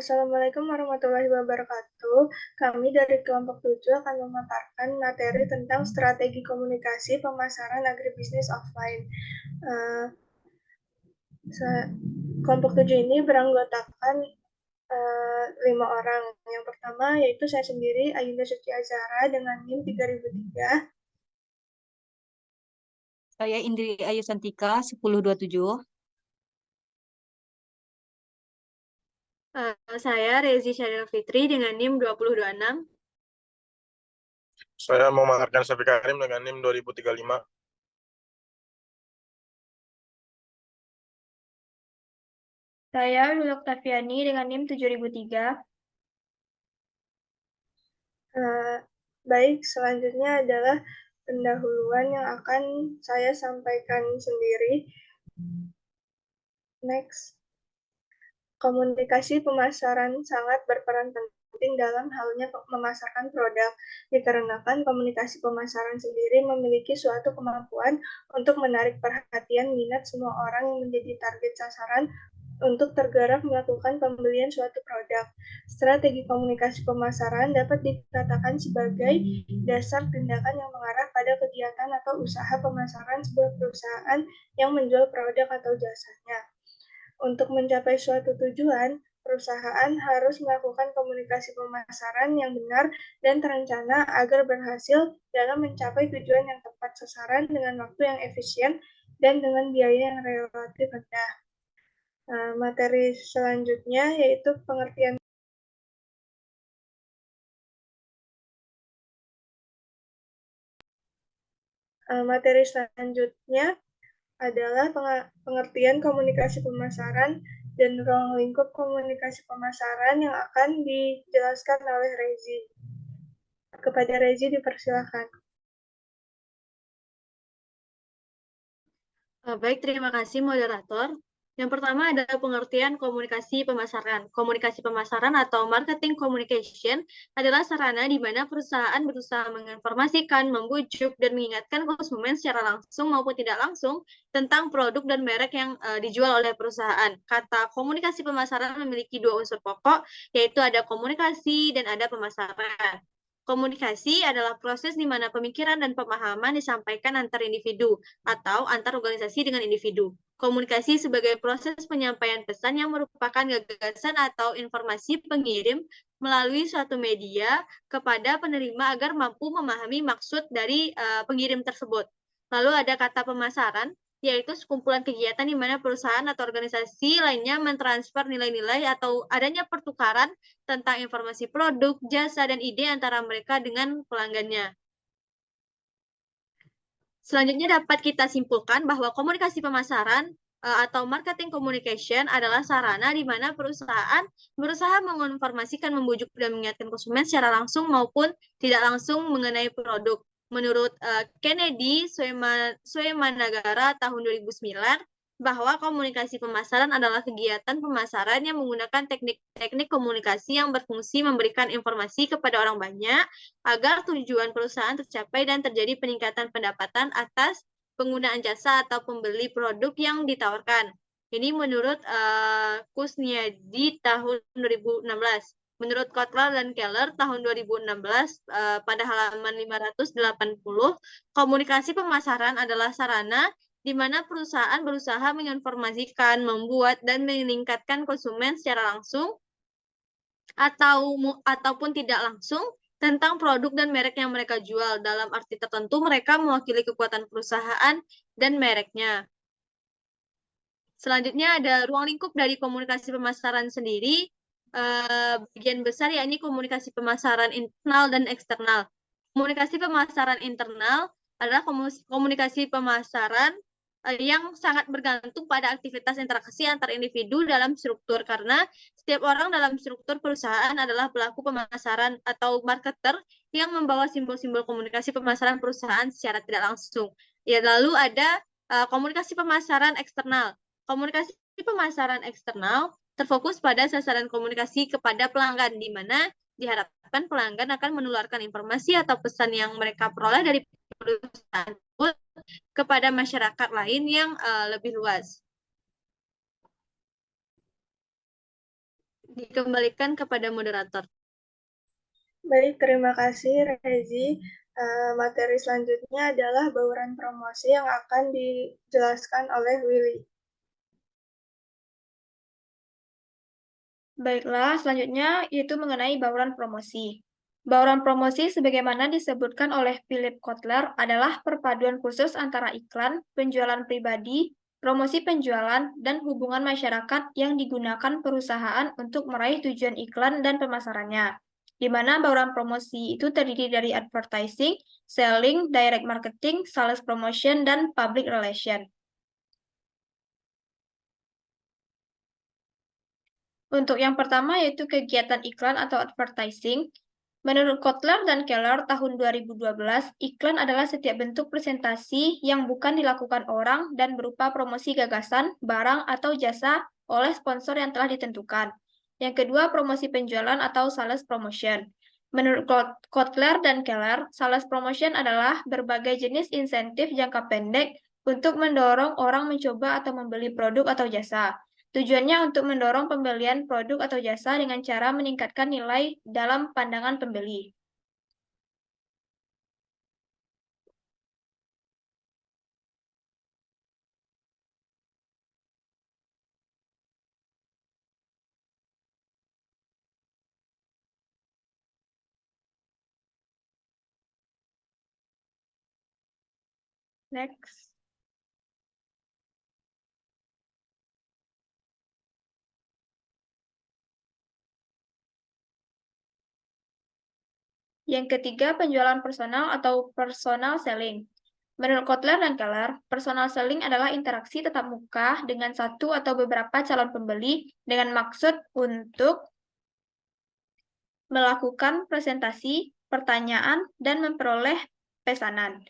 Assalamualaikum warahmatullahi wabarakatuh. Kami dari kelompok 7 akan memaparkan materi tentang strategi komunikasi pemasaran agribisnis offline. Kelompok 7 ini beranggotakan 5 orang. Yang pertama yaitu saya sendiri, Ayunda Suci Azhara dengan NIM 3003. Saya Indri Ayu Santika 1027. Saya Rezi Syaril Fitri dengan NIM 2026. Saya Muhammad Arkan Syafiq Karim dengan NIM 2035. Saya Lulu Oktaviani dengan NIM 7003. Baik, selanjutnya adalah pendahuluan yang akan saya sampaikan sendiri. Next. Komunikasi pemasaran sangat berperan penting dalam halnya memasarkan produk, dikarenakan komunikasi pemasaran sendiri memiliki suatu kemampuan untuk menarik perhatian minat semua orang yang menjadi target sasaran untuk tergerak melakukan pembelian suatu produk. Strategi komunikasi pemasaran dapat dikatakan sebagai dasar tindakan yang mengarah pada kegiatan atau usaha pemasaran sebuah perusahaan yang menjual produk atau jasanya. Untuk mencapai suatu tujuan, perusahaan harus melakukan komunikasi pemasaran yang benar dan terencana agar berhasil dalam mencapai tujuan yang tepat sasaran dengan waktu yang efisien dan dengan biaya yang relatif rendah. Materi selanjutnya yaitu pengertian materi selanjutnya adalah pengertian komunikasi pemasaran dan ruang lingkup komunikasi pemasaran yang akan dijelaskan oleh Rezi. Kepada Rezi dipersilakan. Baik, terima kasih moderator. Yang pertama adalah pengertian komunikasi pemasaran. Komunikasi pemasaran atau marketing communication adalah sarana di mana perusahaan berusaha menginformasikan, membujuk, dan mengingatkan konsumen secara langsung maupun tidak langsung tentang produk dan merek yang dijual oleh perusahaan. Kata komunikasi pemasaran memiliki dua unsur pokok, yaitu ada komunikasi dan ada pemasaran. Komunikasi adalah proses di mana pemikiran dan pemahaman disampaikan antar individu atau antar organisasi dengan individu. Komunikasi sebagai proses penyampaian pesan yang merupakan gagasan atau informasi pengirim melalui suatu media kepada penerima agar mampu memahami maksud dari pengirim tersebut. Lalu ada kata pemasaran, yaitu sekumpulan kegiatan di mana perusahaan atau organisasi lainnya mentransfer nilai-nilai atau adanya pertukaran tentang informasi produk, jasa, dan ide antara mereka dengan pelanggannya. Selanjutnya dapat kita simpulkan bahwa komunikasi pemasaran atau marketing communication adalah sarana di mana perusahaan berusaha menginformasikan, membujuk, dan mengingatkan konsumen secara langsung maupun tidak langsung mengenai produk. Menurut Kennedy Swemanagara tahun 2009, bahwa komunikasi pemasaran adalah kegiatan pemasaran yang menggunakan teknik komunikasi yang berfungsi memberikan informasi kepada orang banyak agar tujuan perusahaan tercapai dan terjadi peningkatan pendapatan atas penggunaan jasa atau pembeli produk yang ditawarkan. Ini menurut Kusniadi tahun 2016. Menurut Kotler dan Keller tahun 2016 pada halaman 580, komunikasi pemasaran adalah sarana di mana perusahaan berusaha menginformasikan, membuat, dan meningkatkan konsumen secara langsung ataupun tidak langsung tentang produk dan merek yang mereka jual. Dalam arti tertentu, mereka mewakili kekuatan perusahaan dan mereknya. Selanjutnya ada ruang lingkup dari komunikasi pemasaran sendiri. Bagian besar yakni komunikasi pemasaran internal dan eksternal. Komunikasi pemasaran internal adalah komunikasi pemasaran yang sangat bergantung pada aktivitas interaksi antar individu dalam struktur, karena setiap orang dalam struktur perusahaan adalah pelaku pemasaran atau marketer yang membawa simbol-simbol komunikasi pemasaran perusahaan secara tidak langsung. Ya, lalu ada komunikasi pemasaran eksternal. Komunikasi pemasaran eksternal terfokus pada sasaran komunikasi kepada pelanggan, di mana diharapkan pelanggan akan menularkan informasi atau pesan yang mereka peroleh dari perusahaan tersebut kepada masyarakat lain yang lebih luas. Dikembalikan kepada moderator. Baik, terima kasih Rezi. Materi selanjutnya adalah bauran promosi yang akan dijelaskan oleh Willy. Baiklah, selanjutnya yaitu mengenai bauran promosi. Bauran promosi sebagaimana disebutkan oleh Philip Kotler adalah perpaduan khusus antara iklan, penjualan pribadi, promosi penjualan, dan hubungan masyarakat yang digunakan perusahaan untuk meraih tujuan iklan dan pemasarannya. Di mana bauran promosi itu terdiri dari advertising, selling, direct marketing, sales promotion, dan public relation. Untuk yang pertama yaitu kegiatan iklan atau advertising. Menurut Kotler dan Keller tahun 2012, iklan adalah setiap bentuk presentasi yang bukan dilakukan orang dan berupa promosi gagasan, barang, atau jasa oleh sponsor yang telah ditentukan. Yang kedua, promosi penjualan atau sales promotion. Menurut Kotler dan Keller, sales promotion adalah berbagai jenis insentif jangka pendek untuk mendorong orang mencoba atau membeli produk atau jasa. Tujuannya untuk mendorong pembelian produk atau jasa dengan cara meningkatkan nilai dalam pandangan pembeli. Next. Yang ketiga, penjualan personal atau personal selling. Menurut Kotler dan Keller, personal selling adalah interaksi tatap muka dengan satu atau beberapa calon pembeli dengan maksud untuk melakukan presentasi, pertanyaan, dan memperoleh pesanan.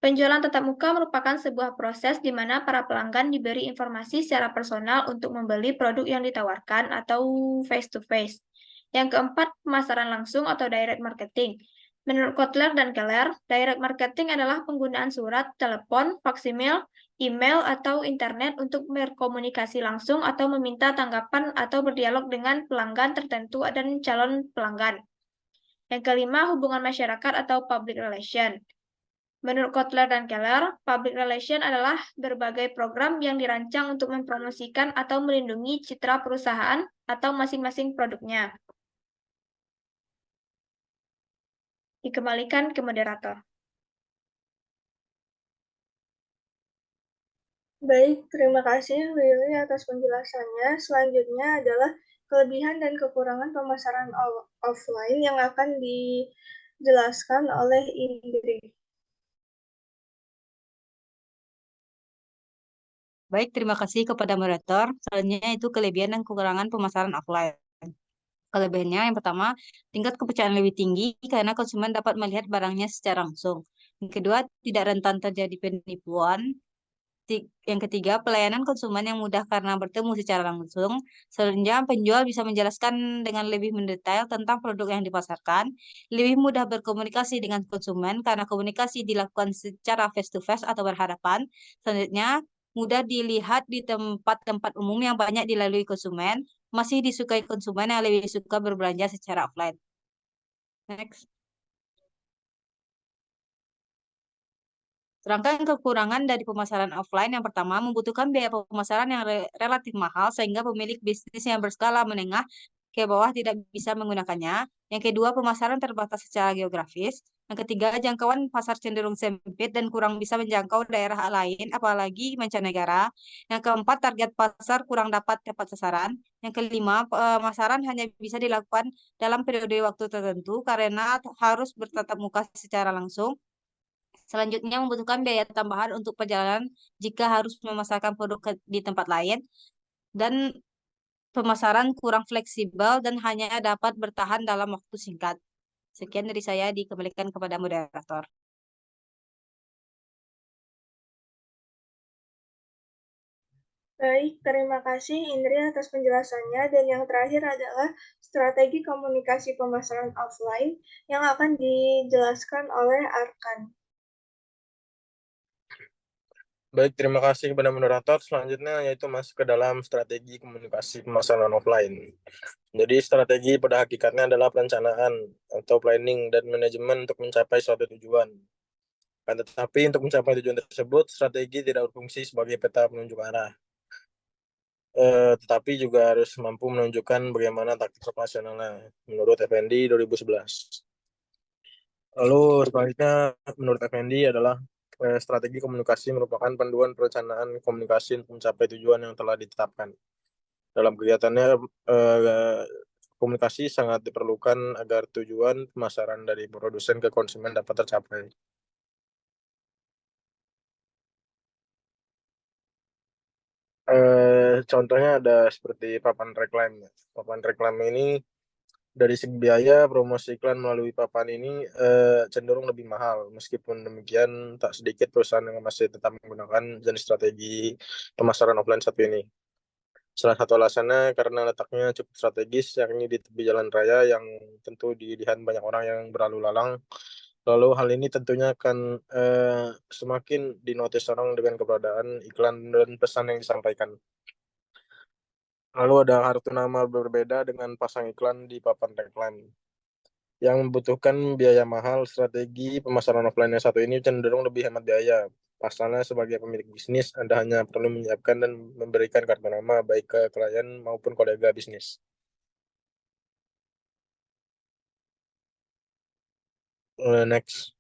Penjualan tatap muka merupakan sebuah proses di mana para pelanggan diberi informasi secara personal untuk membeli produk yang ditawarkan atau face-to-face. Yang keempat, pemasaran langsung atau direct marketing. Menurut Kotler dan Keller, direct marketing adalah penggunaan surat, telepon, faksimil, email, atau internet untuk berkomunikasi langsung atau meminta tanggapan atau berdialog dengan pelanggan tertentu dan calon pelanggan. Yang kelima, hubungan masyarakat atau public relation. Menurut Kotler dan Keller, public relation adalah berbagai program yang dirancang untuk mempromosikan atau melindungi citra perusahaan atau masing-masing produknya. Dikembalikan ke moderator. Baik, terima kasih Willy atas penjelasannya. Selanjutnya adalah kelebihan dan kekurangan pemasaran offline yang akan dijelaskan oleh Indri. Baik, terima kasih kepada moderator. Selanjutnya itu kelebihan dan kekurangan pemasaran offline. Kelebihannya yang pertama, tingkat kepercayaan lebih tinggi karena konsumen dapat melihat barangnya secara langsung. Yang kedua, tidak rentan terjadi penipuan. Yang ketiga, pelayanan konsumen yang mudah karena bertemu secara langsung. Selanjutnya, penjual bisa menjelaskan dengan lebih mendetail tentang produk yang dipasarkan. Lebih mudah berkomunikasi dengan konsumen karena komunikasi dilakukan secara face-to-face atau berhadapan. Selanjutnya, mudah dilihat di tempat-tempat umum yang banyak dilalui konsumen. Masih disukai konsumen yang lebih suka berbelanja secara offline. Next. Sedangkan kekurangan dari pemasaran offline yang pertama membutuhkan biaya pemasaran yang relatif mahal sehingga pemilik bisnis yang berskala menengah ke bawah tidak bisa menggunakannya. Yang kedua, pemasaran terbatas secara geografis. Yang ketiga, jangkauan pasar cenderung sempit dan kurang bisa menjangkau daerah lain, apalagi mancanegara. Yang keempat, target pasar kurang dapat tepat sasaran. Yang kelima, pemasaran hanya bisa dilakukan dalam periode waktu tertentu karena harus bertatap muka secara langsung. Selanjutnya membutuhkan biaya tambahan untuk perjalanan jika harus memasarkan produk di tempat lain. Dan pemasaran kurang fleksibel dan hanya dapat bertahan dalam waktu singkat. Sekian dari saya, dikembalikan kepada moderator. Baik, terima kasih Indri atas penjelasannya. Dan yang terakhir adalah strategi komunikasi pemasaran offline yang akan dijelaskan oleh Arkan. Baik, terima kasih kepada moderator. Selanjutnya yaitu masuk ke dalam strategi komunikasi pemasaran offline. Jadi strategi pada hakikatnya adalah perencanaan atau planning dan manajemen untuk mencapai suatu tujuan. Tetapi untuk mencapai tujuan tersebut, strategi tidak berfungsi sebagai peta penunjuk arah. Tetapi juga harus mampu menunjukkan bagaimana taktik operasionalnya menurut Effendi 2011. Lalu selanjutnya menurut Effendi adalah strategi komunikasi merupakan panduan perencanaan komunikasi untuk mencapai tujuan yang telah ditetapkan. Dalam kegiatannya komunikasi sangat diperlukan agar tujuan pemasaran dari produsen ke konsumen dapat tercapai. Contohnya ada seperti papan reklam. Papan reklam ini dari segi biaya, promosi iklan melalui papan ini cenderung lebih mahal. Meskipun demikian, tak sedikit perusahaan yang masih tetap menggunakan jenis strategi pemasaran offline satu ini. Salah satu alasannya karena letaknya cukup strategis, yakni di tepi jalan raya yang tentu dilihat banyak orang yang berlalu lalang. Lalu hal ini tentunya akan semakin dinotis orang dengan keberadaan iklan dan pesan yang disampaikan. Lalu ada kartu nama berbeda dengan pasang iklan di papan reklam. Yang membutuhkan biaya mahal, strategi pemasaran offline yang satu ini cenderung lebih hemat biaya. Pasalnya sebagai pemilik bisnis, Anda hanya perlu menyiapkan dan memberikan kartu nama baik ke klien maupun kolega bisnis. Next.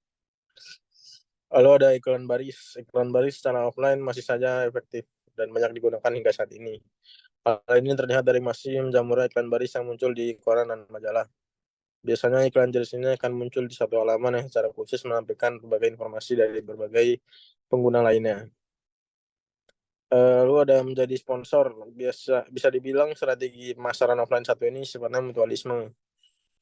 Lalu ada iklan baris. Iklan baris secara offline masih saja efektif dan banyak digunakan hingga saat ini. Hal ini terlihat dari masih menjamurnya iklan baris yang muncul di koran dan majalah. Biasanya iklan jenis ini akan muncul di satu halaman yang secara khusus menampilkan berbagai informasi dari berbagai pengguna lainnya. Lalu ada menjadi sponsor. Bisa dibilang strategi pemasaran offline satu ini sifatnya mutualisme.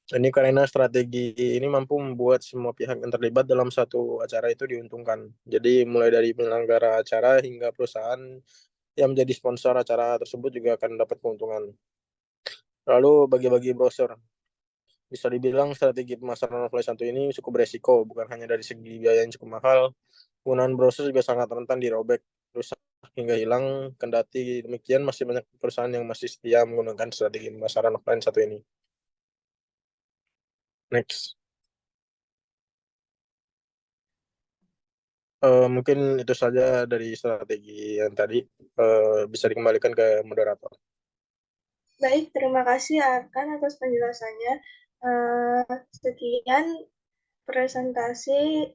Ini karena strategi ini mampu membuat semua pihak yang terlibat dalam satu acara itu diuntungkan. Jadi mulai dari penyelenggara acara hingga perusahaan yang menjadi sponsor acara tersebut juga akan dapat keuntungan. Lalu bagi-bagi brosur. Bisa dibilang strategi pemasaran offline satu ini cukup beresiko, bukan hanya dari segi biaya yang cukup mahal, penggunaan brosur juga sangat rentan dirobek, rusak hingga hilang. Kendati demikian, masih banyak perusahaan yang masih setia menggunakan strategi pemasaran offline satu ini. Next. Mungkin itu saja dari strategi yang tadi. Bisa dikembalikan ke moderator. Baik, terima kasih Arkan atas penjelasannya. Sekian presentasi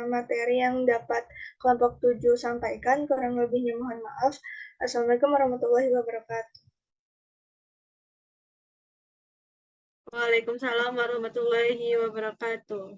materi yang dapat kelompok 7 sampaikan. Kurang lebihnya mohon maaf. Assalamualaikum warahmatullahi wabarakatuh. Waalaikumsalam warahmatullahi wabarakatuh.